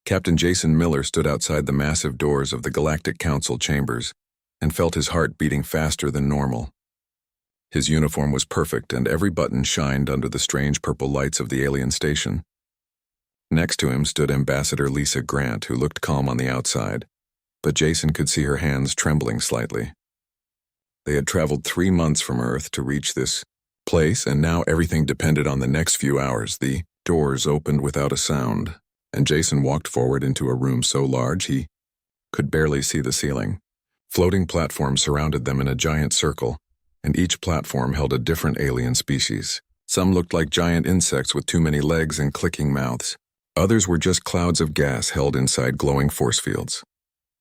Captain Jason Miller stood outside the massive doors of the Galactic Council chambers and felt his heart beating faster than normal. His uniform was perfect and every button shined under the strange purple lights of the alien station. Next to him stood Ambassador Lisa Grant, who looked calm on the outside, but Jason could see her hands trembling slightly. They had traveled 3 months from Earth to reach this place, and now everything depended on the next few hours. The doors opened without a sound, and Jason walked forward into a room so large he could barely see the ceiling. Floating platforms surrounded them in a giant circle, and each platform held a different alien species. Some looked like giant insects with too many legs and clicking mouths. Others were just clouds of gas held inside glowing force fields.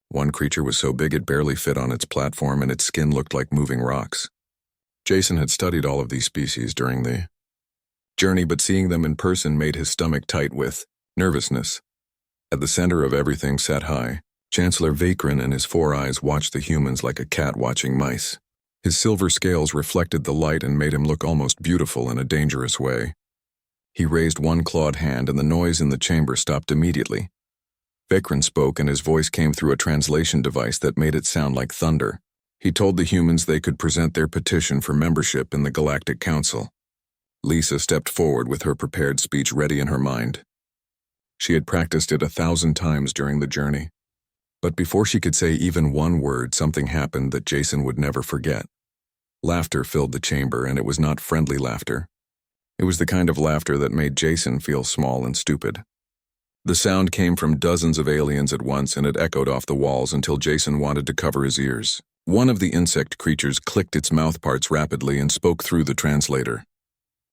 One creature was so big it barely fit on its platform, and its skin looked like moving rocks. Jason had studied all of these species during the journey, but seeing them in person made his stomach tight with nervousness. At the center of everything sat High Chancellor Vakrin, and his 4 eyes watched the humans like a cat watching mice. His silver scales reflected the light and made him look almost beautiful in a dangerous way. He raised one clawed hand, and the noise in the chamber stopped immediately. Vakrin spoke, and his voice came through a translation device that made it sound like thunder. He told the humans they could present their petition for membership in the Galactic Council. Lisa stepped forward with her prepared speech ready in her mind. She had practiced it 1,000 times during the journey. But before she could say even one word, something happened that Jason would never forget. Laughter filled the chamber, and it was not friendly laughter. It was the kind of laughter that made Jason feel small and stupid. The sound came from dozens of aliens at once, and it echoed off the walls until Jason wanted to cover his ears. One of the insect creatures clicked its mouthparts rapidly and spoke through the translator.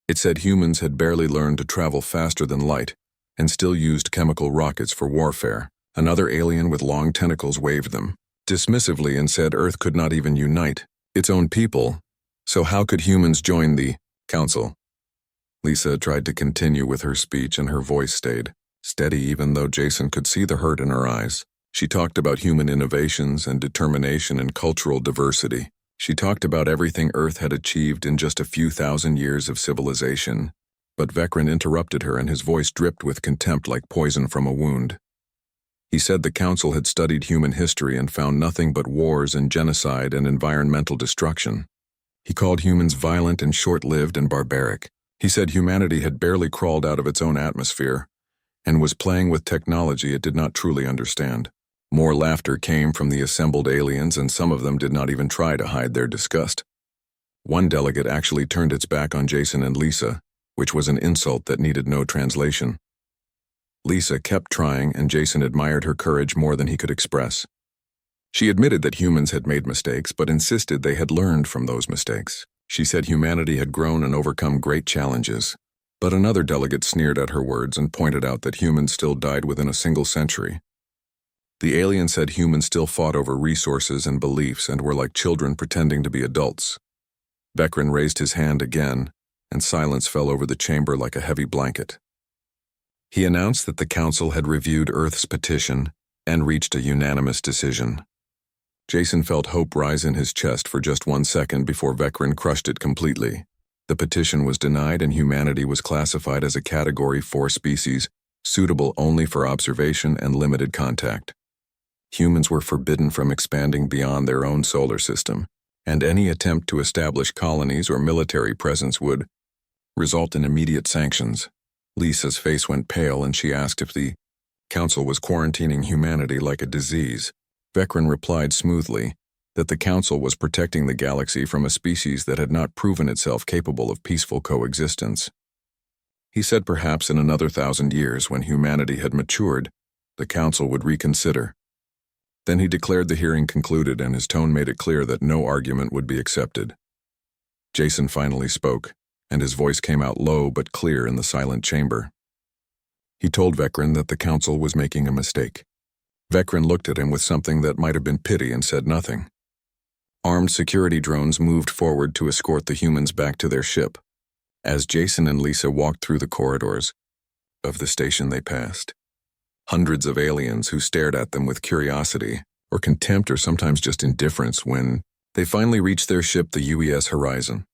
It said humans had barely learned to travel faster than light and still used chemical rockets for warfare. Another alien with long tentacles waved them dismissively and said Earth could not even unite its own people, so how could humans join the council? Lisa tried to continue with her speech, and her voice stayed steady even though Jason could see the hurt in her eyes. She talked about human innovations and determination and cultural diversity. She talked about everything Earth had achieved in just a few thousand years of civilization. But Vakrin interrupted her, and his voice dripped with contempt like poison from a wound. He said the council had studied human history and found nothing but wars and genocide and environmental destruction. He called humans violent and short-lived and barbaric. He said humanity had barely crawled out of its own atmosphere and was playing with technology it did not truly understand. More laughter came from the assembled aliens, and some of them did not even try to hide their disgust. One delegate actually turned its back on Jason and Lisa, which was an insult that needed no translation. Lisa kept trying, and Jason admired her courage more than he could express. She admitted that humans had made mistakes, but insisted they had learned from those mistakes. She said humanity had grown and overcome great challenges. But another delegate sneered at her words and pointed out that humans still died within a single century. The alien said humans still fought over resources and beliefs and were like children pretending to be adults. Vakrin raised his hand again, and silence fell over the chamber like a heavy blanket. He announced that the council had reviewed Earth's petition and reached a unanimous decision. Jason felt hope rise in his chest for just 1 second before Vakrin crushed it completely. The petition was denied, and humanity was classified as a Category 4 species, suitable only for observation and limited contact. Humans were forbidden from expanding beyond their own solar system, and any attempt to establish colonies or military presence would result in immediate sanctions. Lisa's face went pale, and she asked if the council was quarantining humanity like a disease. Vakrin replied smoothly that the council was protecting the galaxy from a species that had not proven itself capable of peaceful coexistence. He said perhaps in another 1,000 years, when humanity had matured, the council would reconsider. Then he declared the hearing concluded, and his tone made it clear that no argument would be accepted. Jason finally spoke, and his voice came out low but clear in the silent chamber. He told Vakrin that the council was making a mistake. Vakrin looked at him with something that might have been pity and said nothing. Armed security drones moved forward to escort the humans back to their ship. As Jason and Lisa walked through the corridors of the station, they passed hundreds of aliens who stared at them with curiosity or contempt, or sometimes just indifference. When they finally reached their ship, the UES Horizon,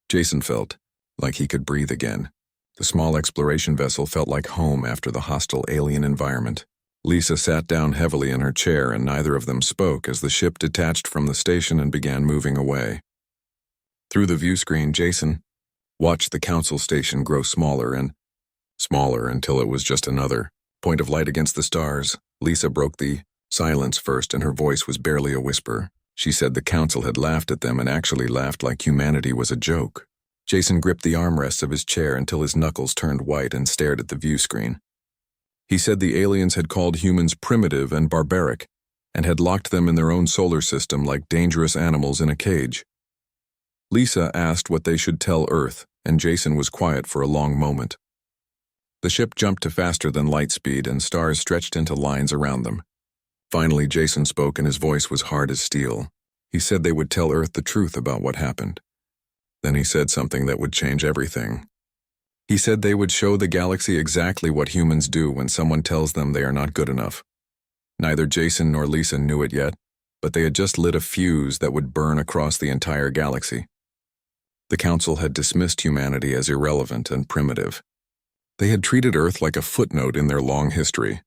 Jason felt like he could breathe again. The small exploration vessel felt like home after the hostile alien environment. Lisa sat down heavily in her chair and neither of them spoke as the ship detached from the station and began moving away. Through the view screen, Jason watched the council station grow smaller and smaller until it was just another point of light against the stars. Lisa broke the silence first and her voice was barely a whisper. She said the council had laughed at them and actually laughed like humanity was a joke. Jason gripped the armrests of his chair until his knuckles turned white and stared at the view screen. He said the aliens had called humans primitive and barbaric and had locked them in their own solar system like dangerous animals in a cage. Lisa asked what they should tell Earth, and Jason was quiet for a long moment. The ship jumped to faster than light speed and stars stretched into lines around them. Finally, Jason spoke and his voice was hard as steel. He said they would tell Earth the truth about what happened. Then he said something that would change everything. He said they would show the galaxy exactly what humans do when someone tells them they are not good enough. Neither Jason nor Lisa knew it yet, but they had just lit a fuse that would burn across the entire galaxy. The Council had dismissed humanity as irrelevant and primitive. They had treated Earth like a footnote in their long history.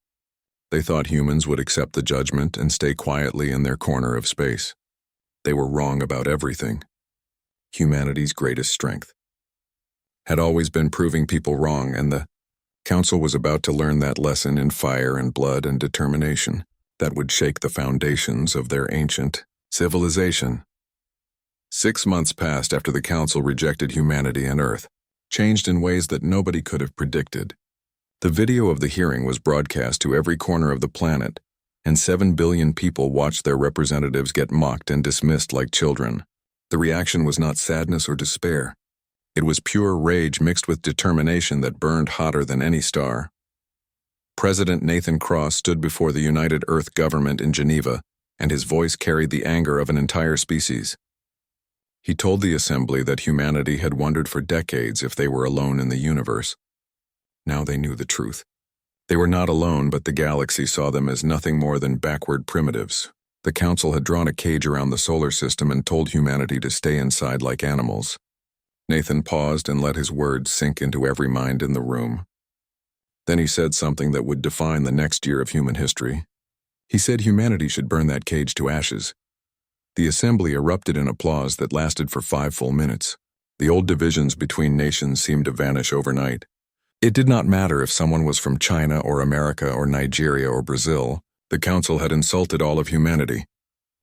They thought humans would accept the judgment and stay quietly in their corner of space. They were wrong about everything. Humanity's greatest strength had always been proving people wrong, and the Council was about to learn that lesson in fire and blood and determination that would shake the foundations of their ancient civilization. 6 months passed after the Council rejected humanity and Earth, changed in ways that nobody could have predicted. The video of the hearing was broadcast to every corner of the planet, and 7 billion people watched their representatives get mocked and dismissed like children. The reaction was not sadness or despair. It was pure rage mixed with determination that burned hotter than any star. President Nathan Cross stood before the United Earth government in Geneva, and his voice carried the anger of an entire species. He told the assembly that humanity had wondered for decades if they were alone in the universe. Now they knew the truth. They were not alone, but the galaxy saw them as nothing more than backward primitives. The Council had drawn a cage around the solar system and told humanity to stay inside like animals. Nathan paused and let his words sink into every mind in the room. Then he said something that would define the next year of human history. He said humanity should burn that cage to ashes. The assembly erupted in applause that lasted for 5 full minutes. The old divisions between nations seemed to vanish overnight. It did not matter if someone was from China or America or Nigeria or Brazil. The Council had insulted all of humanity,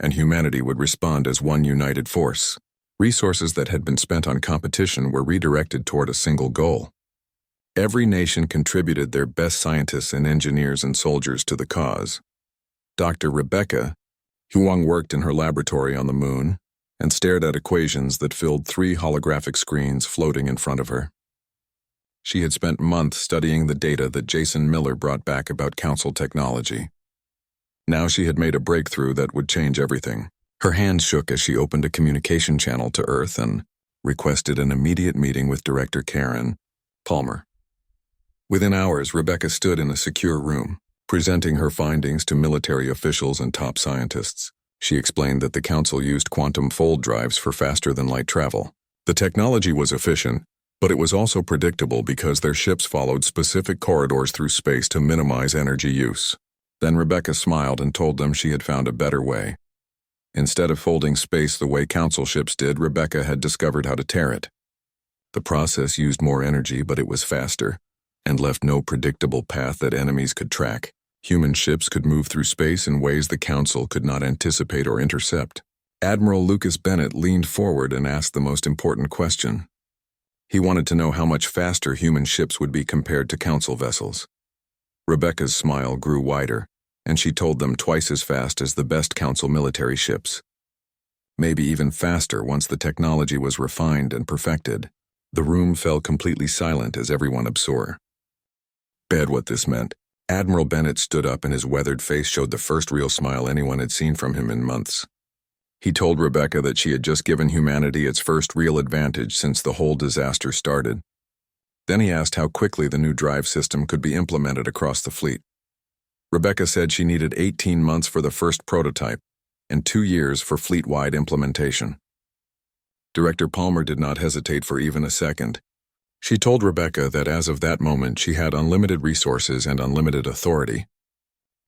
and humanity would respond as one united force. Resources that had been spent on competition were redirected toward a single goal. Every nation contributed their best scientists and engineers and soldiers to the cause. Dr. Rebecca Huang worked in her laboratory on the moon and stared at equations that filled 3 holographic screens floating in front of her. She had spent months studying the data that Jason Miller brought back about Council technology. Now she had made a breakthrough that would change everything. Her hands shook as she opened a communication channel to Earth and requested an immediate meeting with Director Karen Palmer. Within hours, Rebecca stood in a secure room, presenting her findings to military officials and top scientists. She explained that the Council used quantum fold drives for faster-than-light travel. The technology was efficient, but it was also predictable because their ships followed specific corridors through space to minimize energy use. Then Rebecca smiled and told them she had found a better way. Instead of folding space the way Council ships did, Rebecca had discovered how to tear it. The process used more energy, but it was faster, and left no predictable path that enemies could track. Human ships could move through space in ways the Council could not anticipate or intercept. Admiral Lucas Bennett leaned forward and asked the most important question. He wanted to know how much faster human ships would be compared to Council vessels. Rebecca's smile grew wider, and she told them twice as fast as the best Council military ships. Maybe even faster once the technology was refined and perfected. The room fell completely silent as everyone absorbed what this meant. Admiral Bennett stood up and his weathered face showed the first real smile anyone had seen from him in months. He told Rebecca that she had just given humanity its first real advantage since the whole disaster started. Then he asked how quickly the new drive system could be implemented across the fleet. Rebecca said she needed 18 months for the first prototype and 2 years for fleet-wide implementation. Director Palmer did not hesitate for even a second. She told Rebecca that as of that moment she had unlimited resources and unlimited authority.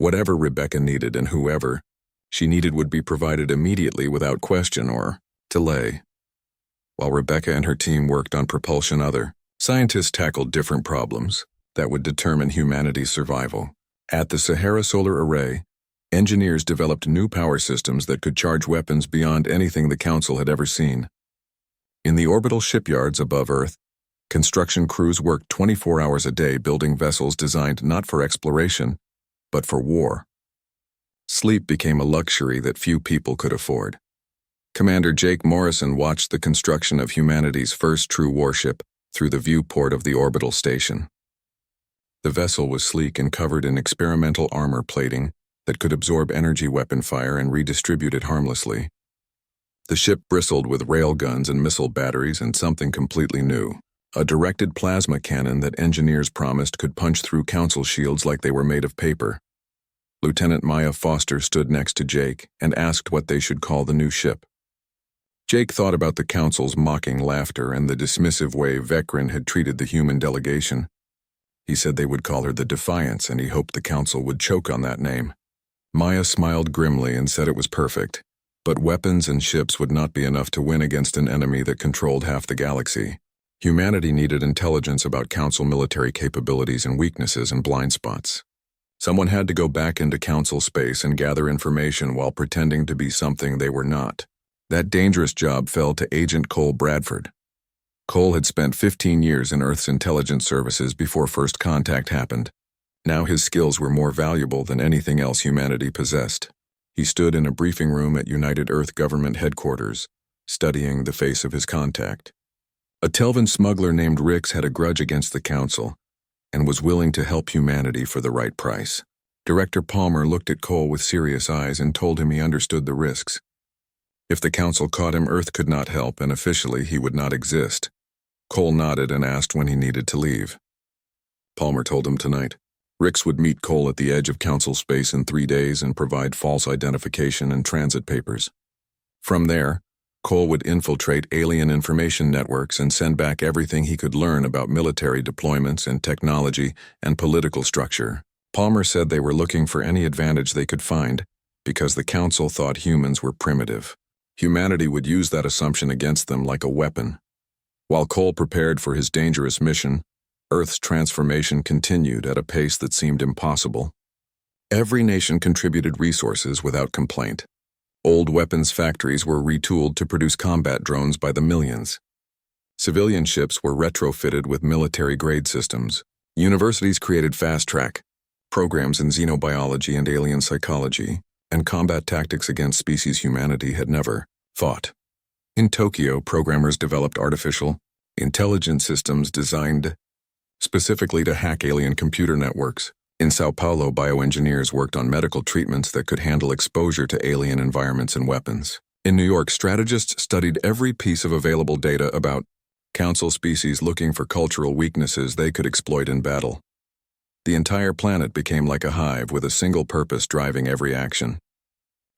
Whatever Rebecca needed and whoever she needed would be provided immediately without question or delay. While Rebecca and her team worked on propulsion, other scientists tackled different problems that would determine humanity's survival. At the Sahara Solar Array, engineers developed new power systems that could charge weapons beyond anything the Council had ever seen. In the orbital shipyards above Earth, construction crews worked 24 hours a day building vessels designed not for exploration, but for war. Sleep became a luxury that few people could afford. Commander Jake Morrison watched the construction of humanity's first true warship through the viewport of the orbital station. The vessel was sleek and covered in experimental armor plating that could absorb energy weapon fire and redistribute it harmlessly. The ship bristled with railguns and missile batteries and something completely new, a directed plasma cannon that engineers promised could punch through Council shields like they were made of paper. Lieutenant Maya Foster stood next to Jake and asked what they should call the new ship. Jake thought about the Council's mocking laughter and the dismissive way Vecrin had treated the human delegation. He said they would call her the Defiance, and he hoped the Council would choke on that name. Maya smiled grimly and said it was perfect, but weapons and ships would not be enough to win against an enemy that controlled half the galaxy. Humanity needed intelligence about Council military capabilities and weaknesses and blind spots. Someone had to go back into Council space and gather information while pretending to be something they were not. That dangerous job fell to Agent Cole Bradford. Cole had spent 15 years in Earth's intelligence services before first contact happened. Now his skills were more valuable than anything else humanity possessed. He stood in a briefing room at United Earth Government headquarters, studying the face of his contact. A Telvan smuggler named Rix had a grudge against the Council and was willing to help humanity for the right price. Director Palmer looked at Cole with serious eyes and told him he understood the risks. If the Council caught him, Earth could not help, and officially he would not exist. Cole nodded and asked when he needed to leave. Palmer told him tonight. Rix would meet Cole at the edge of Council space in 3 days and provide false identification and transit papers. From there, Cole would infiltrate alien information networks and send back everything he could learn about military deployments and technology and political structure. Palmer said they were looking for any advantage they could find because the Council thought humans were primitive. Humanity would use that assumption against them like a weapon. While Cole prepared for his dangerous mission, Earth's transformation continued at a pace that seemed impossible. Every nation contributed resources without complaint. Old weapons factories were retooled to produce combat drones by the millions. Civilian ships were retrofitted with military-grade systems. Universities created fast-track programs in xenobiology and alien psychology, and combat tactics against species humanity had never fought. In Tokyo, programmers developed artificial intelligence systems designed specifically to hack alien computer networks. In Sao Paulo, bioengineers worked on medical treatments that could handle exposure to alien environments and weapons. In New York, strategists studied every piece of available data about Council species looking for cultural weaknesses they could exploit in battle. The entire planet became like a hive with a single purpose driving every action.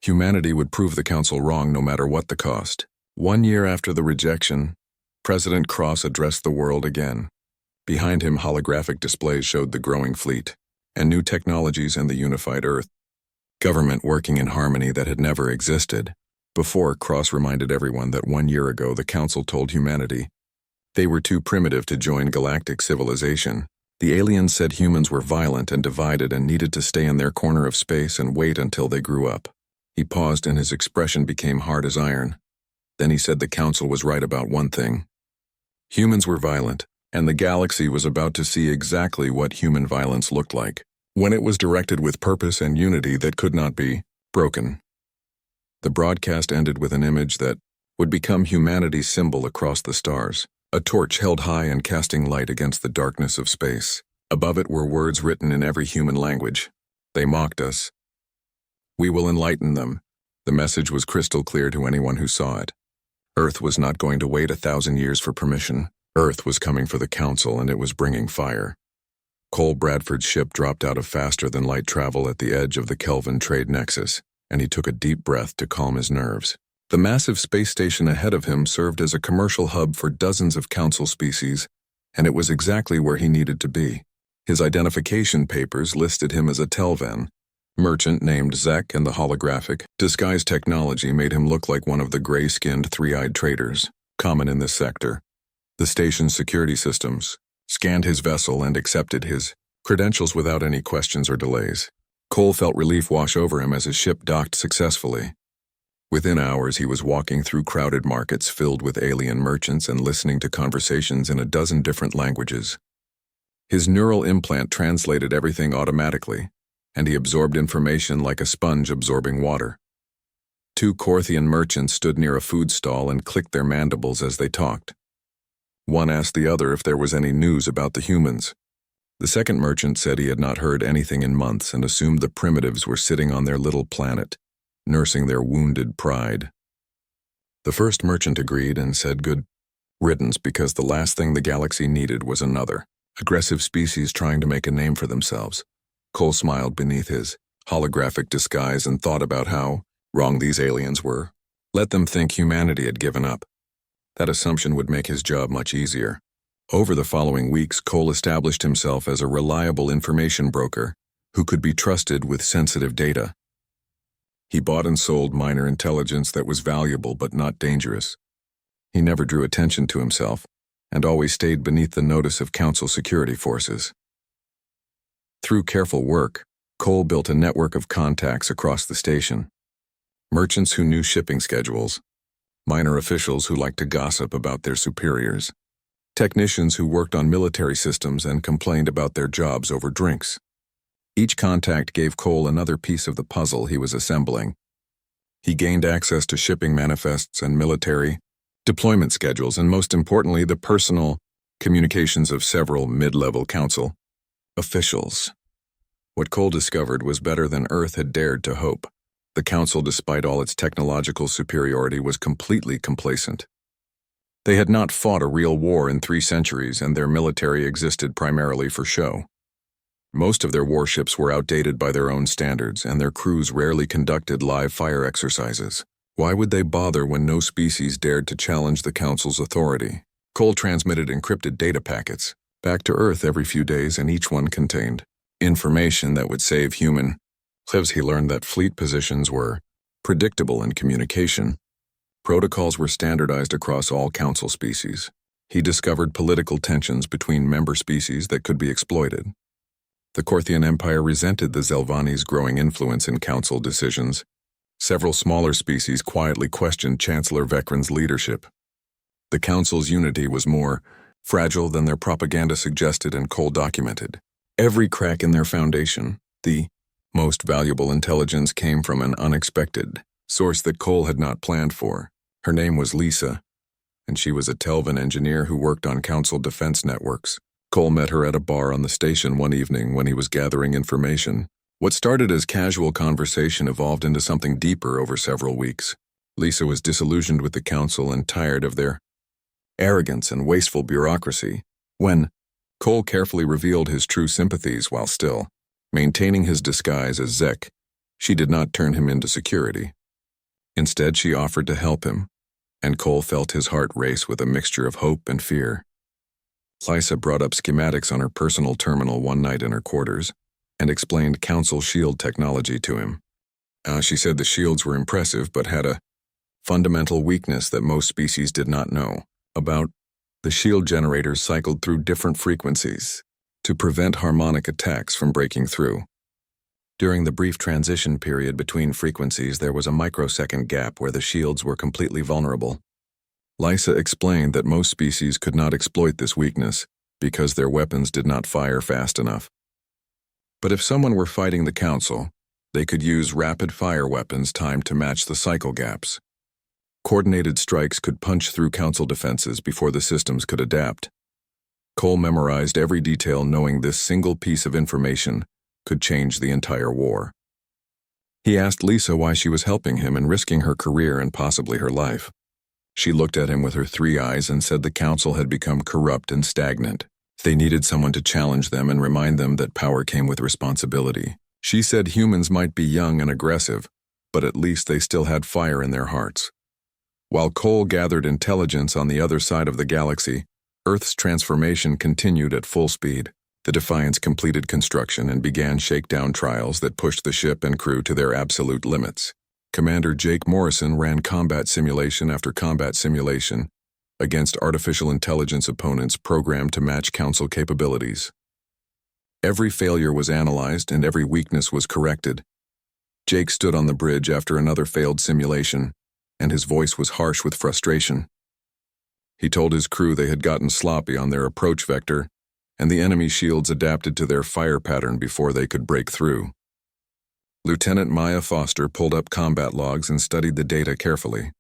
Humanity would prove the Council wrong no matter what the cost. 1 year after the rejection, President Cross addressed the world again. Behind him, holographic displays showed the growing fleet and new technologies and the unified Earth. Government working in harmony that had never existed. Before, Cross reminded everyone that 1 year ago the Council told humanity they were too primitive to join galactic civilization. The aliens said humans were violent and divided and needed to stay in their corner of space and wait until they grew up. He paused and his expression became hard as iron. Then he said the Council was right about one thing. Humans were violent, and the galaxy was about to see exactly what human violence looked like, when it was directed with purpose and unity that could not be broken. The broadcast ended with an image that would become humanity's symbol across the stars, a torch held high and casting light against the darkness of space. Above it were words written in every human language. They mocked us. We will enlighten them. The message was crystal clear to anyone who saw it. Earth was not going to wait 1,000 years for permission. Earth was coming for the Council, and it was bringing fire. Cole Bradford's ship dropped out of faster-than-light travel at the edge of the Kelvin trade nexus, and he took a deep breath to calm his nerves. The massive space station ahead of him served as a commercial hub for dozens of Council species, and it was exactly where he needed to be. His identification papers listed him as a Telvan, merchant named Zek, and the holographic disguise technology made him look like one of the gray-skinned, three-eyed traders, common in this sector. The station's security systems scanned his vessel and accepted his credentials without any questions or delays. Cole felt relief wash over him as his ship docked successfully. Within hours, he was walking through crowded markets filled with alien merchants and listening to conversations in a dozen different languages. His neural implant translated everything automatically, and he absorbed information like a sponge absorbing water. Two Korthian merchants stood near a food stall and clicked their mandibles as they talked. One asked the other if there was any news about the humans. The second merchant said he had not heard anything in months and assumed the primitives were sitting on their little planet, nursing their wounded pride. The first merchant agreed and said good riddance because the last thing the galaxy needed was another aggressive species trying to make a name for themselves. Cole smiled beneath his holographic disguise and thought about how wrong these aliens were. Let them think humanity had given up. That assumption would make his job much easier. Over the following weeks, Cole established himself as a reliable information broker who could be trusted with sensitive data. He bought and sold minor intelligence that was valuable but not dangerous. He never drew attention to himself and always stayed beneath the notice of Council security forces. Through careful work, Cole built a network of contacts across the station. Merchants who knew shipping schedules, minor officials who liked to gossip about their superiors, technicians who worked on military systems and complained about their jobs over drinks. Each contact gave Cole another piece of the puzzle he was assembling. He gained access to shipping manifests and military deployment schedules, and most importantly, the personal communications of several mid-level Council officials. What Cole discovered was better than Earth had dared to hope. The Council, despite all its technological superiority, was completely complacent. They had not fought a real war in 3 centuries, and their military existed primarily for show. Most of their warships were outdated by their own standards, and their crews rarely conducted live fire exercises. Why would they bother when no species dared to challenge the Council's authority? Cole transmitted encrypted data packets back to Earth every few days, and each one contained information that would save human lives. He learned that fleet positions were predictable in communication. Protocols were standardized across all Council species. He discovered political tensions between member species that could be exploited. The Korthian Empire resented the Zelvani's growing influence in Council decisions. Several smaller species quietly questioned Chancellor Vekran's leadership. The Council's unity was more fragile than their propaganda suggested, and Cole documented every crack in their foundation. The most valuable intelligence came from an unexpected source that Cole had not planned for. Her name was Lisa, and she was a Telvan engineer who worked on Council defense networks. Cole met her at a bar on the station one evening when he was gathering information. What started as casual conversation evolved into something deeper over several weeks. Lisa was disillusioned with the Council and tired of their arrogance and wasteful bureaucracy. When Cole carefully revealed his true sympathies while still maintaining his disguise as Zek, she did not turn him into security. Instead, she offered to help him, and Cole felt his heart race with a mixture of hope and fear. Lisa brought up schematics on her personal terminal one night in her quarters and explained Council shield technology to him. She said the shields were impressive but had a fundamental weakness that most species did not know about. The shield generators cycled through different frequencies to prevent harmonic attacks from breaking through. During the brief transition period between frequencies, there was a microsecond gap where the shields were completely vulnerable. Lisa explained that most species could not exploit this weakness because their weapons did not fire fast enough. But if someone were fighting the Council, they could use rapid-fire weapons timed to match the cycle gaps. Coordinated strikes could punch through Council defenses before the systems could adapt. Cole memorized every detail, knowing this single piece of information could change the entire war. He asked Lisa why she was helping him and risking her career and possibly her life. She looked at him with her 3 eyes and said the Council had become corrupt and stagnant. They needed someone to challenge them and remind them that power came with responsibility. She said humans might be young and aggressive, but at least they still had fire in their hearts. While Cole gathered intelligence on the other side of the galaxy, Earth's transformation continued at full speed. The Defiance completed construction and began shakedown trials that pushed the ship and crew to their absolute limits. Commander Jake Morrison ran combat simulation after combat simulation against artificial intelligence opponents programmed to match Council capabilities. Every failure was analyzed and every weakness was corrected. Jake stood on the bridge after another failed simulation, and his voice was harsh with frustration. He told his crew they had gotten sloppy on their approach vector, and the enemy shields adapted to their fire pattern before they could break through. Lieutenant Maya Foster pulled up combat logs and studied the data carefully.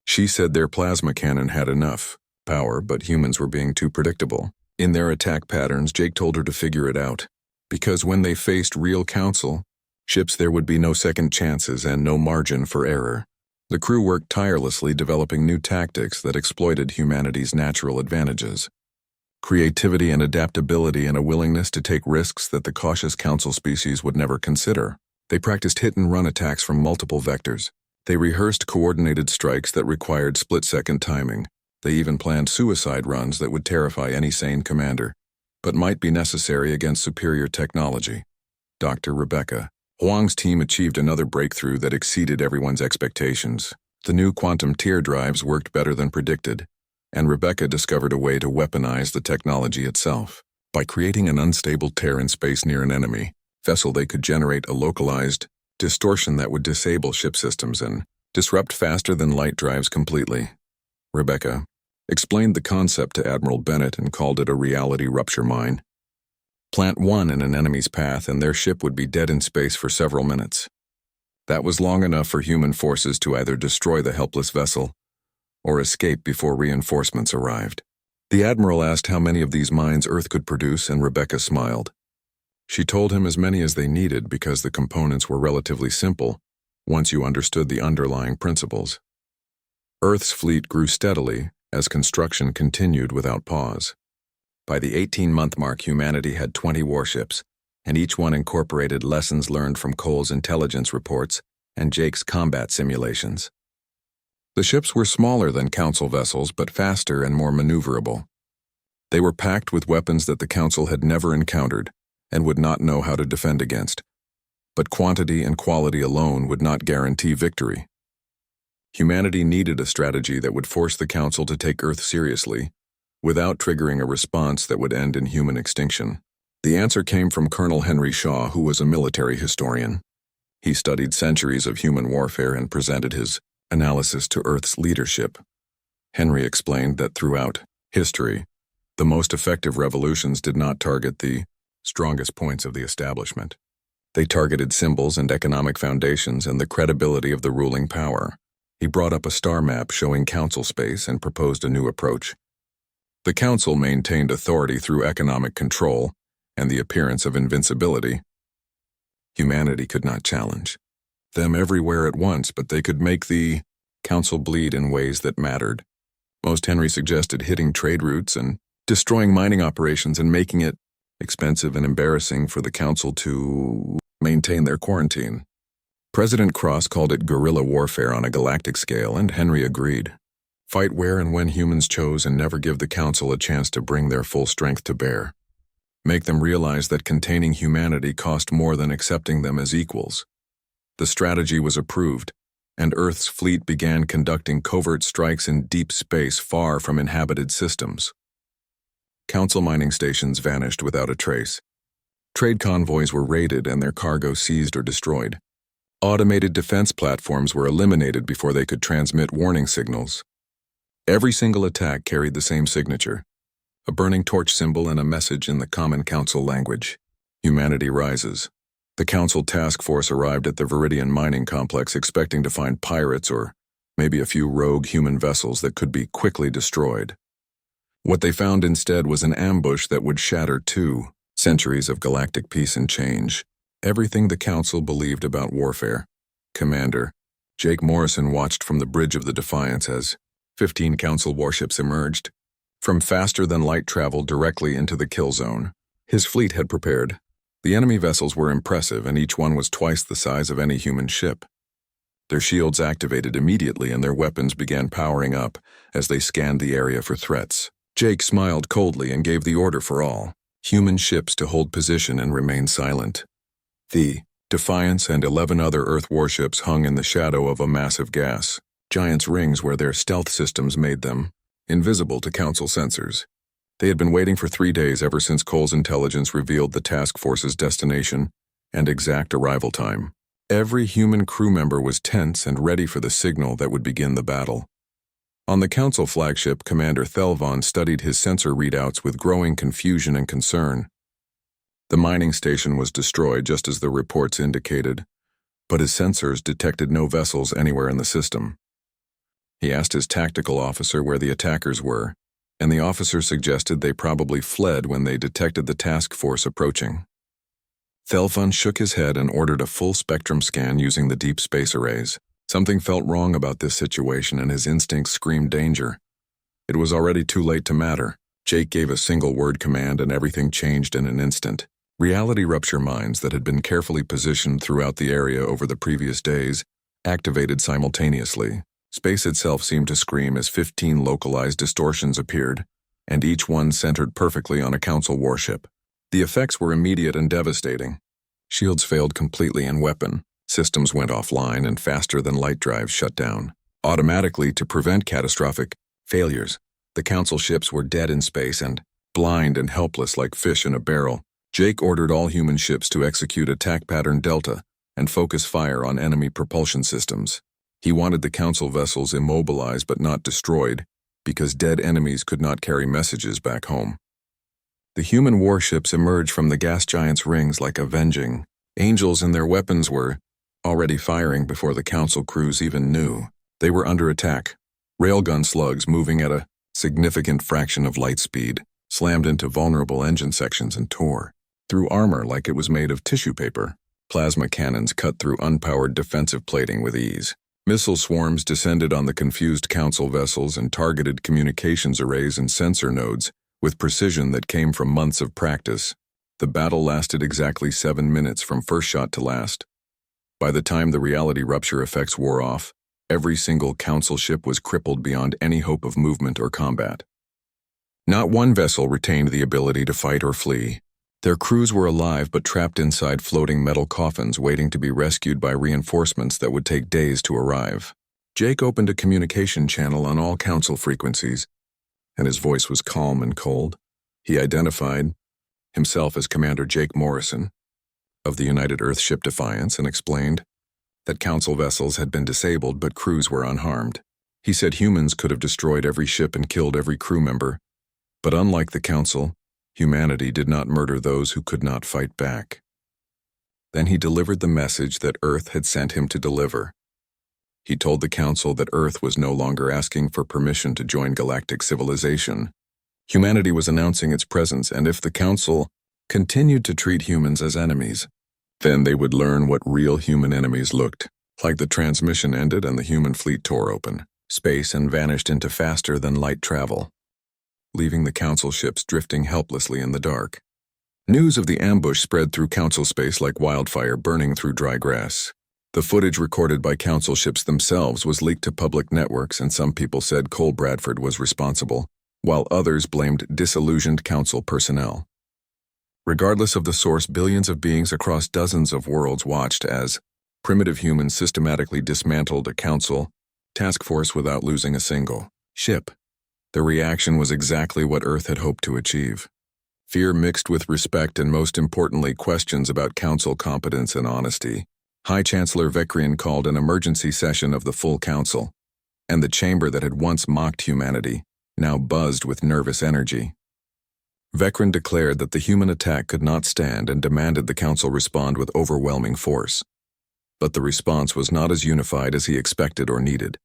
She said their plasma cannon had enough power, but humans were being too predictable. In their attack patterns, Jake told her to figure it out, because when they faced real Council ships, there would be no second chances and no margin for error. The crew worked tirelessly developing new tactics that exploited humanity's natural advantages. Creativity and adaptability and a willingness to take risks that the cautious Council species would never consider. They practiced hit-and-run attacks from multiple vectors. They rehearsed coordinated strikes that required split-second timing. They even planned suicide runs that would terrify any sane commander, but might be necessary against superior technology. Dr. Rebecca Huang's team achieved another breakthrough that exceeded everyone's expectations. The new quantum tear drives worked better than predicted, and Rebecca discovered a way to weaponize the technology itself. By creating an unstable tear in space near an enemy vessel, they could generate a localized distortion that would disable ship systems and disrupt faster-than-light drives completely. Rebecca explained the concept to Admiral Bennett and called it a reality rupture mine. Plant one in an enemy's path and their ship would be dead in space for several minutes. That was long enough for human forces to either destroy the helpless vessel or escape before reinforcements arrived. The Admiral asked how many of these mines Earth could produce, and Rebecca smiled. She told him as many as they needed because the components were relatively simple once you understood the underlying principles. Earth's fleet grew steadily as construction continued without pause. By the 18-month mark, humanity had 20 warships, and each one incorporated lessons learned from Cole's intelligence reports and Jake's combat simulations. The ships were smaller than Council vessels, but faster and more maneuverable. They were packed with weapons that the Council had never encountered and would not know how to defend against. But quantity and quality alone would not guarantee victory. Humanity needed a strategy that would force the Council to take Earth seriously, without triggering a response that would end in human extinction. The answer came from Colonel Henry Shaw, who was a military historian. He studied centuries of human warfare and presented his analysis to Earth's leadership. Henry explained that throughout history, the most effective revolutions did not target the strongest points of the establishment. They targeted symbols and economic foundations and the credibility of the ruling power. He brought up a star map showing Council space and proposed a new approach. The Council maintained authority through economic control and the appearance of invincibility. Humanity could not challenge them everywhere at once, but they could make the Council bleed in ways that mattered. Most Henry suggested hitting trade routes and destroying mining operations and making it expensive and embarrassing for the Council to maintain their quarantine. President Cross called it guerrilla warfare on a galactic scale, and Henry agreed. Fight where and when humans chose and never give the Council a chance to bring their full strength to bear. Make them realize that containing humanity cost more than accepting them as equals. The strategy was approved, and Earth's fleet began conducting covert strikes in deep space far from inhabited systems. Council mining stations vanished without a trace. Trade convoys were raided and their cargo seized or destroyed. Automated defense platforms were eliminated before they could transmit warning signals. Every single attack carried the same signature, a burning torch symbol and a message in the common Council language. Humanity rises. The Council task force arrived at the Viridian mining complex expecting to find pirates or maybe a few rogue human vessels that could be quickly destroyed. What they found instead was an ambush that would shatter 2 centuries of galactic peace and change. Everything the Council believed about warfare. Commander Jake Morrison watched from the bridge of the Defiance as 15 Council warships emerged from faster-than-light travel directly into the kill zone. His fleet had prepared. The enemy vessels were impressive, and each one was twice the size of any human ship. Their shields activated immediately, and their weapons began powering up as they scanned the area for threats. Jake smiled coldly and gave the order for all human ships to hold position and remain silent. The Defiance and 11 other Earth warships hung in the shadow of a massive gas giant's rings where their stealth systems made them invisible to Council sensors. They had been waiting for 3 days ever since Cole's intelligence revealed the task force's destination and exact arrival time. Every human crew member was tense and ready for the signal that would begin the battle. On the Council flagship, Commander Thelvon studied his sensor readouts with growing confusion and concern. The mining station was destroyed just as the reports indicated, but his sensors detected no vessels anywhere in the system. He asked his tactical officer where the attackers were, and the officer suggested they probably fled when they detected the task force approaching. Thelvon shook his head and ordered a full spectrum scan using the deep space arrays. Something felt wrong about this situation and his instincts screamed danger. It was already too late to matter. Jake gave a single word command and everything changed in an instant. Reality rupture mines that had been carefully positioned throughout the area over the previous days activated simultaneously. Space itself seemed to scream as 15 localized distortions appeared, and each one centered perfectly on a Council warship. The effects were immediate and devastating. Shields failed completely and weapon systems went offline and faster-than-light drives shut down. Automatically to prevent catastrophic failures, the Council ships were dead in space and blind and helpless like fish in a barrel. Jake ordered all human ships to execute attack pattern Delta and focus fire on enemy propulsion systems. He wanted the Council vessels immobilized but not destroyed, because dead enemies could not carry messages back home. The human warships emerged from the gas giant's rings like avenging angels, and their weapons were already firing before the Council crews even knew. They were under attack. Railgun slugs moving at a significant fraction of light speed slammed into vulnerable engine sections and tore through armor like it was made of tissue paper. Plasma cannons cut through unpowered defensive plating with ease. Missile swarms descended on the confused Council vessels and targeted communications arrays and sensor nodes with precision that came from months of practice. The battle lasted exactly 7 minutes from first shot to last. By the time the reality rupture effects wore off, every single Council ship was crippled beyond any hope of movement or combat. Not one vessel retained the ability to fight or flee. Their crews were alive but trapped inside floating metal coffins waiting to be rescued by reinforcements that would take days to arrive. Jake opened a communication channel on all Council frequencies, and his voice was calm and cold. He identified himself as Commander Jake Morrison of the United Earthship Defiance and explained that Council vessels had been disabled but crews were unharmed. He said humans could have destroyed every ship and killed every crew member, but unlike the Council, humanity did not murder those who could not fight back. Then he delivered the message that Earth had sent him to deliver. He told the Council that Earth was no longer asking for permission to join galactic civilization. Humanity was announcing its presence, and if the Council continued to treat humans as enemies, then they would learn what real human enemies looked like. The transmission ended and the human fleet tore open space and vanished into faster-than-light travel, leaving the Council ships drifting helplessly in the dark. News of the ambush spread through Council space like wildfire burning through dry grass. The footage recorded by Council ships themselves was leaked to public networks, and some people said Cole Bradford was responsible, while others blamed disillusioned Council personnel. Regardless of the source, billions of beings across dozens of worlds watched as primitive humans systematically dismantled a Council task force without losing a single ship. The reaction was exactly what Earth had hoped to achieve. Fear mixed with respect and, most importantly, questions about Council competence and honesty. High Chancellor Vekrian called an emergency session of the full Council, and the chamber that had once mocked humanity now buzzed with nervous energy. Vekrian declared that the human attack could not stand and demanded the Council respond with overwhelming force. But the response was not as unified as he expected or needed.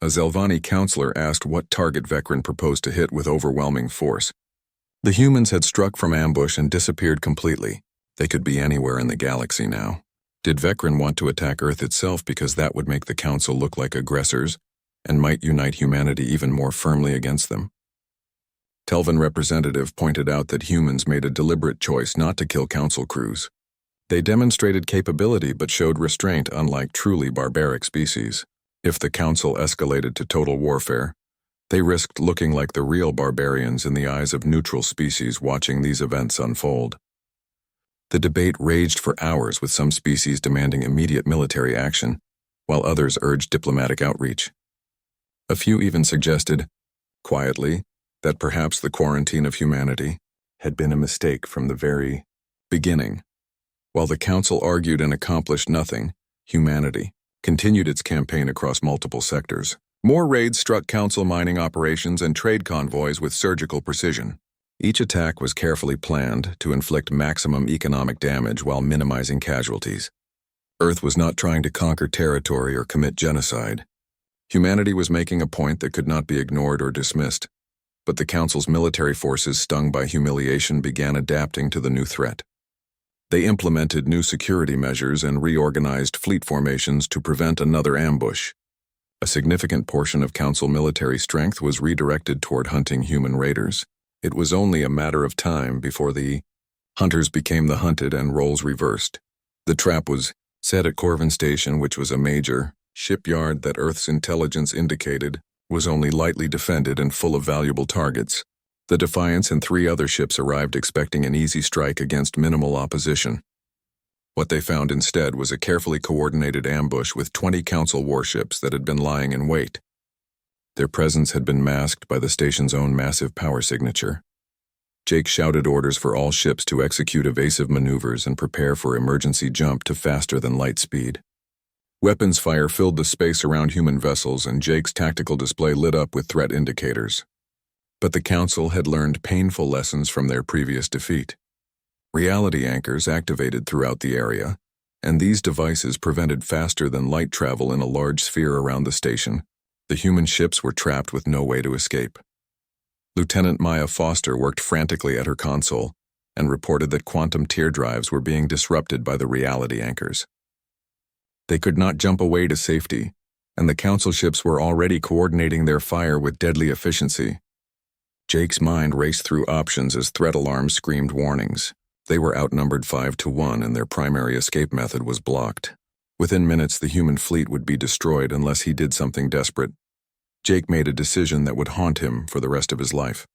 A Zelvani counselor asked what target Vekrian proposed to hit with overwhelming force. The humans had struck from ambush and disappeared completely. They could be anywhere in the galaxy now. Did Vekrian want to attack Earth itself because that would make the Council look like aggressors and might unite humanity even more firmly against them? Telvan representative pointed out that humans made a deliberate choice not to kill Council crews. They demonstrated capability but showed restraint, unlike truly barbaric species. If the Council escalated to total warfare, They risked looking like the real barbarians in the eyes of neutral species watching these events unfold. The debate raged for hours, with some species demanding immediate military action, while others urged diplomatic outreach. A few even suggested, quietly, that perhaps the quarantine of humanity had been a mistake from the very beginning. While the Council argued and accomplished nothing, humanity continued its campaign across multiple sectors. More raids struck Council mining operations and trade convoys with surgical precision. Each attack was carefully planned to inflict maximum economic damage while minimizing casualties. Earth was not trying to conquer territory or commit genocide. Humanity was making a point that could not be ignored or dismissed. But the Council's military forces, stung by humiliation, began adapting to the new threat. They implemented new security measures and reorganized fleet formations to prevent another ambush. A significant portion of Council military strength was redirected toward hunting human raiders. It was only a matter of time before the hunters became the hunted and roles reversed. The trap was set at Corvin Station, which was a major shipyard that Earth's intelligence indicated was only lightly defended and full of valuable targets. The Defiance and 3 other ships arrived expecting an easy strike against minimal opposition. What they found instead was a carefully coordinated ambush with 20 Council warships that had been lying in wait. Their presence had been masked by the station's own massive power signature. Jake shouted orders for all ships to execute evasive maneuvers and prepare for emergency jump to faster than light speed. Weapons fire filled the space around human vessels, and Jake's tactical display lit up with threat indicators. But the Council had learned painful lessons from their previous defeat. Reality anchors activated throughout the area, and these devices prevented faster than light travel in a large sphere around the station. The human ships were trapped with no way to escape. Lieutenant Maya Foster worked frantically at her console and reported that quantum tear drives were being disrupted by the reality anchors. They could not jump away to safety, and the Council ships were already coordinating their fire with deadly efficiency. Jake's mind raced through options as threat alarms screamed warnings. They were outnumbered 5-1, and their primary escape method was blocked. Within minutes, the human fleet would be destroyed unless he did something desperate. Jake made a decision that would haunt him for the rest of his life.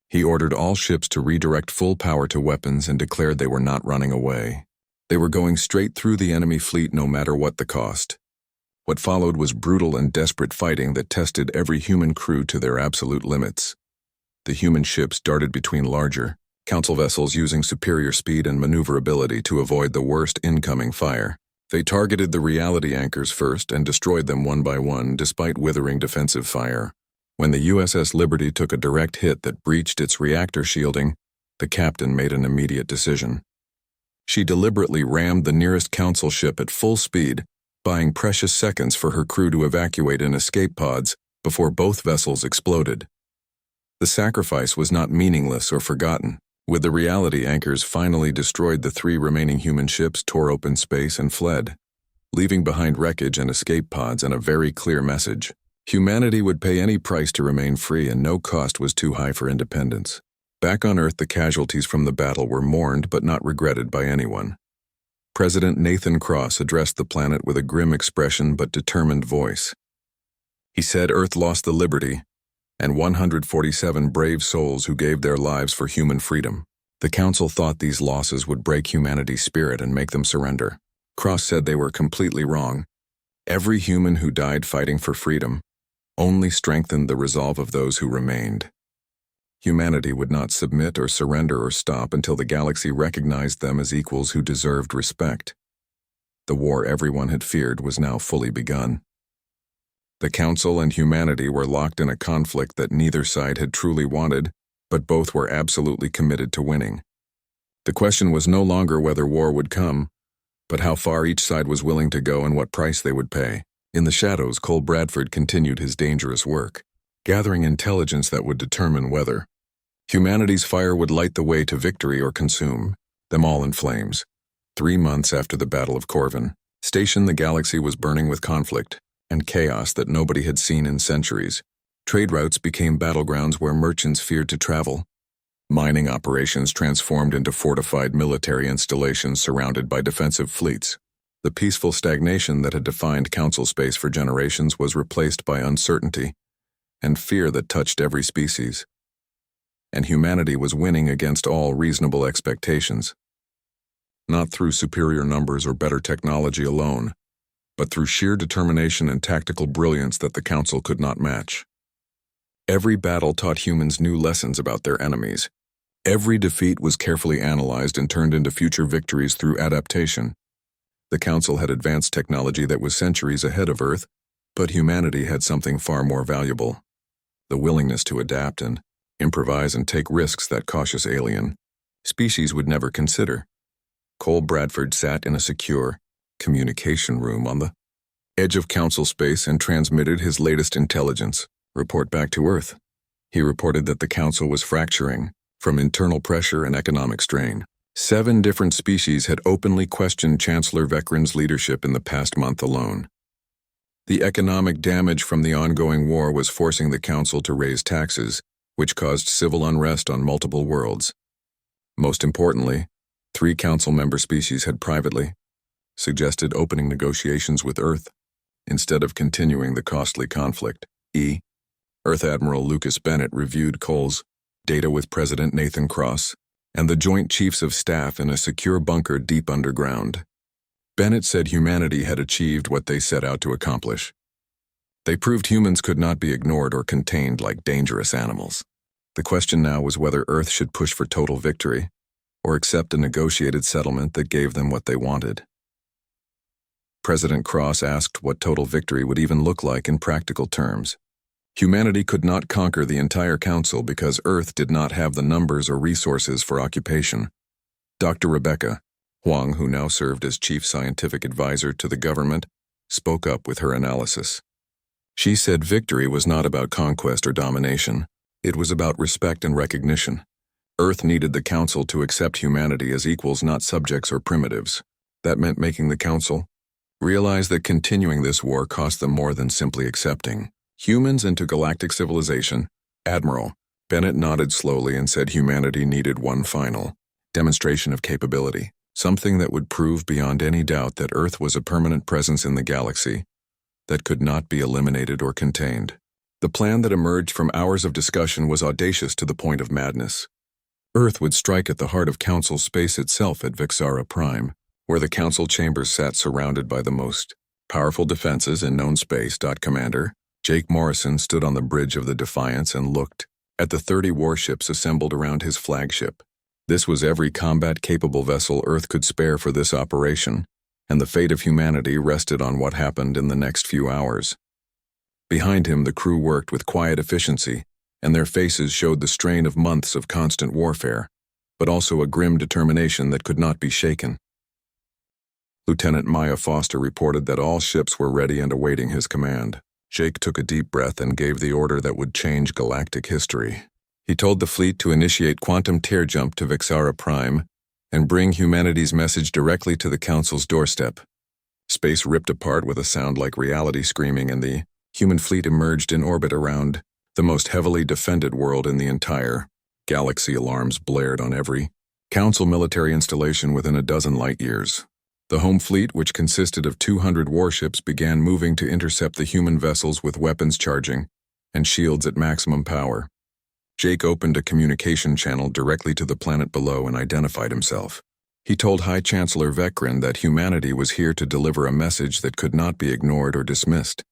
He ordered all ships to redirect full power to weapons and declared they were not running away. They were going straight through the enemy fleet no matter what the cost. What followed was brutal and desperate fighting that tested every human crew to their absolute limits. The human ships darted between larger Council vessels using superior speed and maneuverability to avoid the worst incoming fire. They targeted the reality anchors first and destroyed them one by one despite withering defensive fire. When the USS Liberty took a direct hit that breached its reactor shielding, the captain made an immediate decision. She deliberately rammed the nearest Council ship at full speed, buying precious seconds for her crew to evacuate in escape pods before both vessels exploded. The sacrifice was not meaningless or forgotten. With the reality anchors finally destroyed, the 3 remaining human ships tore open space and fled, leaving behind wreckage and escape pods and a very clear message. Humanity would pay any price to remain free, and no cost was too high for independence. Back on Earth, the casualties from the battle were mourned but not regretted by anyone. President Nathan Cross addressed the planet with a grim expression but determined voice. He said Earth lost the Liberty, and 147 brave souls who gave their lives for human freedom. The Council thought these losses would break humanity's spirit and make them surrender. Cross said they were completely wrong. Every human who died fighting for freedom only strengthened the resolve of those who remained. Humanity would not submit or surrender or stop until the galaxy recognized them as equals who deserved respect. The war everyone had feared was now fully begun. The Council and humanity were locked in a conflict that neither side had truly wanted, but both were absolutely committed to winning. The question was no longer whether war would come, but how far each side was willing to go and what price they would pay. In the shadows, Cole Bradford continued his dangerous work, gathering intelligence that would determine whether humanity's fire would light the way to victory or consume them all in flames. 3 months after the Battle of Corvin Station, the galaxy was burning with conflict and chaos that nobody had seen in centuries. Trade routes became battlegrounds where merchants feared to travel. Mining operations transformed into fortified military installations surrounded by defensive fleets. The peaceful stagnation that had defined Council space for generations was replaced by uncertainty, and fear that touched every species. And humanity was winning against all reasonable expectations. Not through superior numbers or better technology alone, but through sheer determination and tactical brilliance that the Council could not match. Every battle taught humans new lessons about their enemies. Every defeat was carefully analyzed and turned into future victories through adaptation. The Council had advanced technology that was centuries ahead of Earth, but humanity had something far more valuable: the willingness to adapt and improvise and take risks that cautious alien species would never consider. Cole Bradford sat in a secure communication room on the edge of Council space and transmitted his latest intelligence report back to Earth. He reported that the Council was fracturing from internal pressure and economic strain. 7 different species had openly questioned Chancellor Vekran's leadership in the past month alone. The economic damage from the ongoing war was forcing the Council to raise taxes, which caused civil unrest on multiple worlds. Most importantly, 3 Council member species had privately suggested opening negotiations with Earth instead of continuing the costly conflict. Earth Admiral Lucas Bennett reviewed Cole's data with President Nathan Cross and the Joint Chiefs of Staff in a secure bunker deep underground. Bennett said humanity had achieved what they set out to accomplish. They proved humans could not be ignored or contained like dangerous animals. The question now was whether Earth should push for total victory or accept a negotiated settlement that gave them what they wanted. President Cross asked what total victory would even look like in practical terms. Humanity could not conquer the entire Council because Earth did not have the numbers or resources for occupation. Dr. Rebecca Huang, who now served as Chief Scientific Advisor to the government, spoke up with her analysis. She said victory was not about conquest or domination. It was about respect and recognition. Earth needed the Council to accept humanity as equals, not subjects or primitives. That meant making the Council realize that continuing this war cost them more than simply accepting humans into galactic civilization. Admiral Bennett nodded slowly and said humanity needed one final demonstration of capability, something that would prove beyond any doubt that Earth was a permanent presence in the galaxy that could not be eliminated or contained. The plan that emerged from hours of discussion was audacious to the point of madness. Earth would strike at the heart of Council space itself at Vixara Prime, where the Council chambers sat surrounded by the most powerful defenses in known space. Commander Jake Morrison stood on the bridge of the Defiance and looked at the 30 warships assembled around his flagship. This was every combat-capable vessel Earth could spare for this operation, and the fate of humanity rested on what happened in the next few hours. Behind him, the crew worked with quiet efficiency, and their faces showed the strain of months of constant warfare, but also a grim determination that could not be shaken. Lieutenant Maya Foster reported that all ships were ready and awaiting his command. Jake took a deep breath and gave the order that would change galactic history. He told the fleet to initiate quantum tear jump to Vixara Prime and bring humanity's message directly to the Council's doorstep. Space ripped apart with a sound like reality screaming, and the human fleet emerged in orbit around the most heavily defended world in the entire galaxy. Alarms blared on every Council military installation within a dozen light years. The home fleet, which consisted of 200 warships, began moving to intercept the human vessels with weapons charging and shields at maximum power. Jake opened a communication channel directly to the planet below and identified himself. He told High Chancellor Vekran that humanity was here to deliver a message that could not be ignored or dismissed.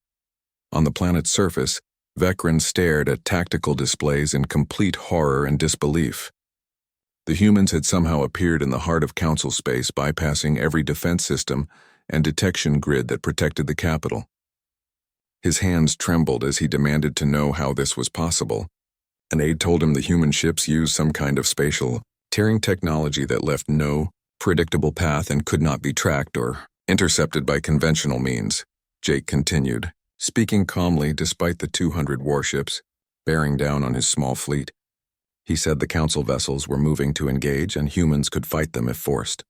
On the planet's surface, Vekran stared at tactical displays in complete horror and disbelief. The humans had somehow appeared in the heart of Council space, bypassing every defense system and detection grid that protected the capital. His hands trembled as he demanded to know how this was possible. An aide told him the human ships used some kind of spatial tearing technology that left no predictable path and could not be tracked or intercepted by conventional means. Jake continued, speaking calmly despite the 200 warships bearing down on his small fleet. He said the Council vessels were moving to engage and humans could fight them if forced.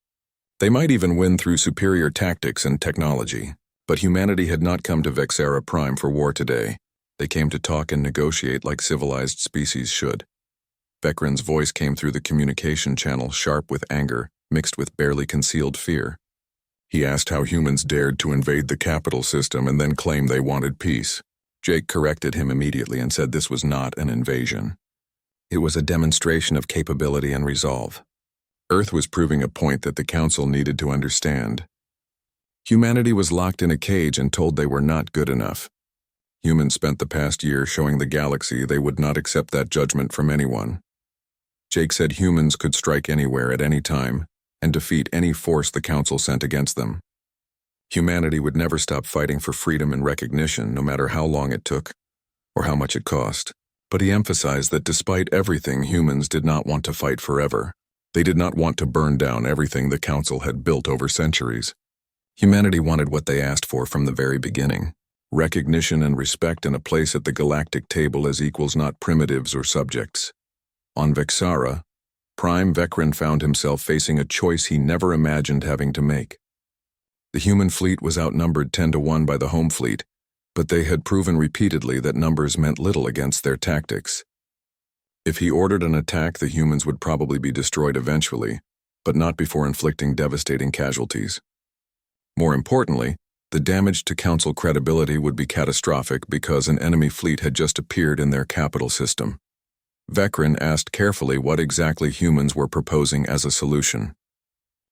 They might even win through superior tactics and technology, but humanity had not come to Vixara Prime for war today. They came to talk and negotiate like civilized species should. Vekran's voice came through the communication channel, sharp with anger, mixed with barely concealed fear. He asked how humans dared to invade the capital system and then claim they wanted peace. Jake corrected him immediately and said this was not an invasion. It was a demonstration of capability and resolve. Earth was proving a point that the Council needed to understand. Humanity was locked in a cage and told they were not good enough. Humans spent the past year showing the galaxy they would not accept that judgment from anyone. Jake said humans could strike anywhere at any time and defeat any force the Council sent against them. Humanity would never stop fighting for freedom and recognition, no matter how long it took or how much it cost. But he emphasized that despite everything, humans did not want to fight forever. They did not want to burn down everything the Council had built over centuries. Humanity wanted what they asked for from the very beginning: recognition and respect and a place at the galactic table as equals, not primitives or subjects. On Vexara, Prime Vecren found himself facing a choice he never imagined having to make. The human fleet was outnumbered 10-1 by the home fleet, but they had proven repeatedly that numbers meant little against their tactics. If he ordered an attack, the humans would probably be destroyed eventually, but not before inflicting devastating casualties. More importantly, the damage to Council credibility would be catastrophic because an enemy fleet had just appeared in their capital system. Vecren asked carefully what exactly humans were proposing as a solution.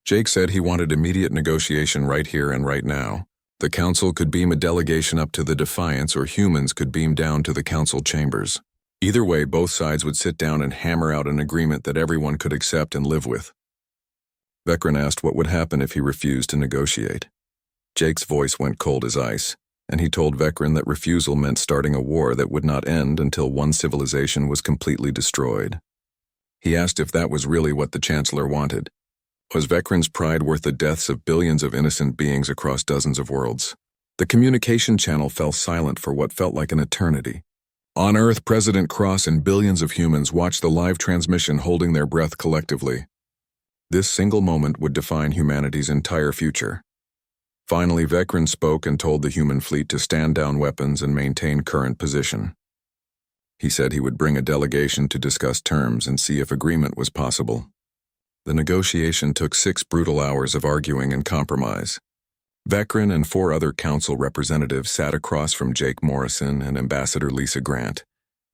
Jake said he wanted immediate negotiation right here and right now. The Council could beam a delegation up to the Defiance, or humans could beam down to the Council chambers. Either way, both sides would sit down and hammer out an agreement that everyone could accept and live with. Vecren asked what would happen if he refused to negotiate. Jake's voice went cold as ice, and he told Vecren that refusal meant starting a war that would not end until one civilization was completely destroyed. He asked if that was really what the Chancellor wanted. Was Vecren's pride worth the deaths of billions of innocent beings across dozens of worlds? The communication channel fell silent for what felt like an eternity. On Earth, President Cross and billions of humans watched the live transmission, holding their breath collectively. This single moment would define humanity's entire future. Finally, Vecren spoke and told the human fleet to stand down weapons and maintain current position. He said he would bring a delegation to discuss terms and see if agreement was possible. The negotiation took 6 brutal hours of arguing and compromise. Vecren and 4 other Council representatives sat across from Jake Morrison and Ambassador Lisa Grant,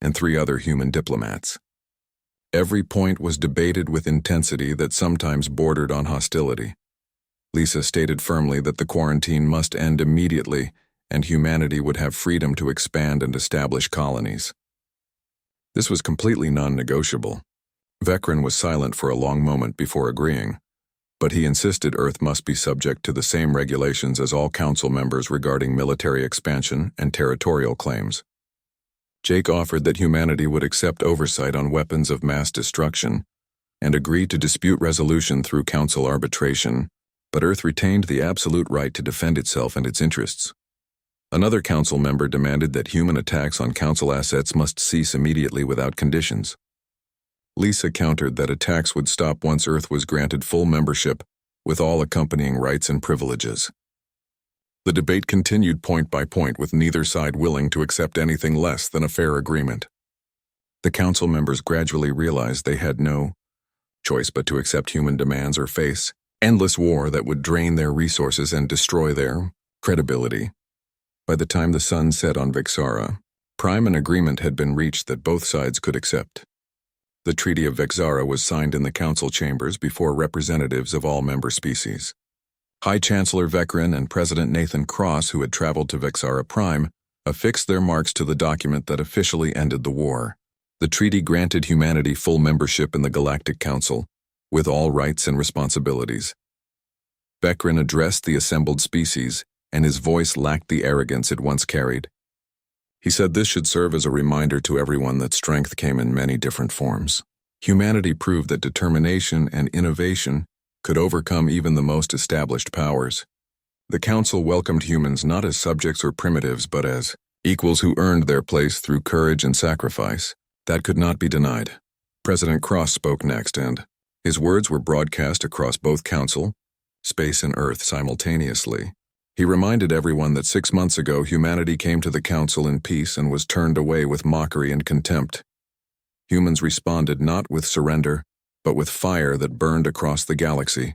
and 3 other human diplomats. Every point was debated with intensity that sometimes bordered on hostility. Lisa stated firmly that the quarantine must end immediately and humanity would have freedom to expand and establish colonies. This was completely non-negotiable. Vecren was silent for a long moment before agreeing, but he insisted Earth must be subject to the same regulations as all Council members regarding military expansion and territorial claims. Jake offered that humanity would accept oversight on weapons of mass destruction and agree to dispute resolution through Council arbitration, but Earth retained the absolute right to defend itself and its interests. Another Council member demanded that human attacks on Council assets must cease immediately without conditions. Lisa countered that attacks would stop once Earth was granted full membership, with all accompanying rights and privileges. The debate continued point by point, with neither side willing to accept anything less than a fair agreement. The Council members gradually realized they had no choice but to accept human demands or face endless war that would drain their resources and destroy their credibility. By the time the sun set on Vexara, an agreement had been reached that both sides could accept. The Treaty of Vexara was signed in the Council chambers before representatives of all member species. High Chancellor Vecren and President Nathan Cross, who had traveled to Vexara Prime, affixed their marks to the document that officially ended the war. The treaty granted humanity full membership in the Galactic Council, with all rights and responsibilities. Vecren addressed the assembled species, and his voice lacked the arrogance it once carried. He said this should serve as a reminder to everyone that strength came in many different forms. Humanity proved that determination and innovation could overcome even the most established powers. The Council welcomed humans not as subjects or primitives, but as equals who earned their place through courage and sacrifice. That could not be denied. President Cross spoke next, and his words were broadcast across both Council, space, and Earth simultaneously. He reminded everyone that 6 months ago humanity came to the Council in peace and was turned away with mockery and contempt. Humans responded not with surrender, but with fire that burned across the galaxy.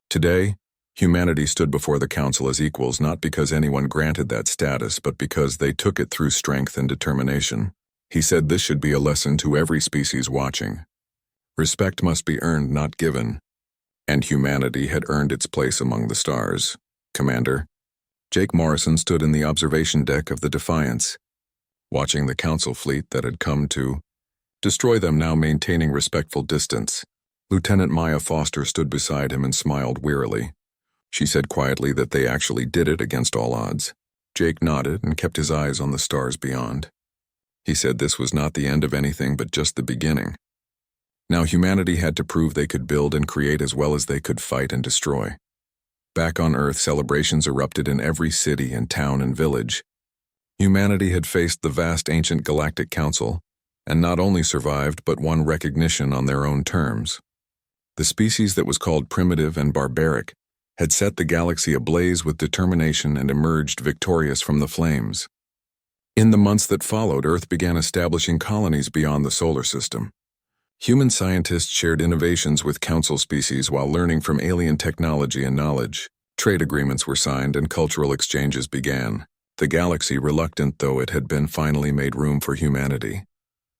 Today, Humanity stood before the council as equals not because anyone granted that status, but because they took it through strength and determination. He said this should be a lesson to every species watching. Respect must be earned, not given. And humanity had earned its place among the stars. Commander. Jake Morrison stood in the observation deck of the Defiance, watching the council fleet that had come to destroy them now maintaining respectful distance. Lieutenant Maya Foster stood beside him and smiled wearily. She said quietly that they actually did it against all odds. Jake nodded and kept his eyes on the stars beyond. He said this was not the end of anything but just the beginning. Now humanity had to prove they could build and create as well as they could fight and destroy. Back on Earth, celebrations erupted in every city and town and village. Humanity had faced the vast ancient Galactic Council, and not only survived but won recognition on their own terms. The species that was called primitive and barbaric had set the galaxy ablaze with determination and emerged victorious from the flames. In the months that followed, Earth began establishing colonies beyond the solar system. Human scientists shared innovations with council species while learning from alien technology and knowledge. Trade agreements were signed and cultural exchanges began. The galaxy, reluctant though it had been, finally made room for humanity.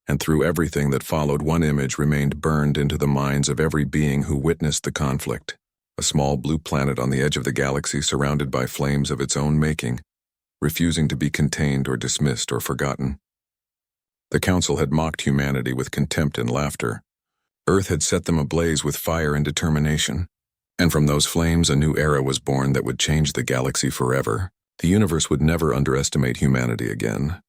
And through everything that followed, one image remained burned into the minds of every being who witnessed the conflict. A small blue planet on the edge of the galaxy surrounded by flames of its own making, refusing to be contained or dismissed or forgotten. The council had mocked humanity with contempt and laughter. Earth had set them ablaze with fire and determination. And from those flames a new era was born that would change the galaxy forever. The universe would never underestimate humanity again.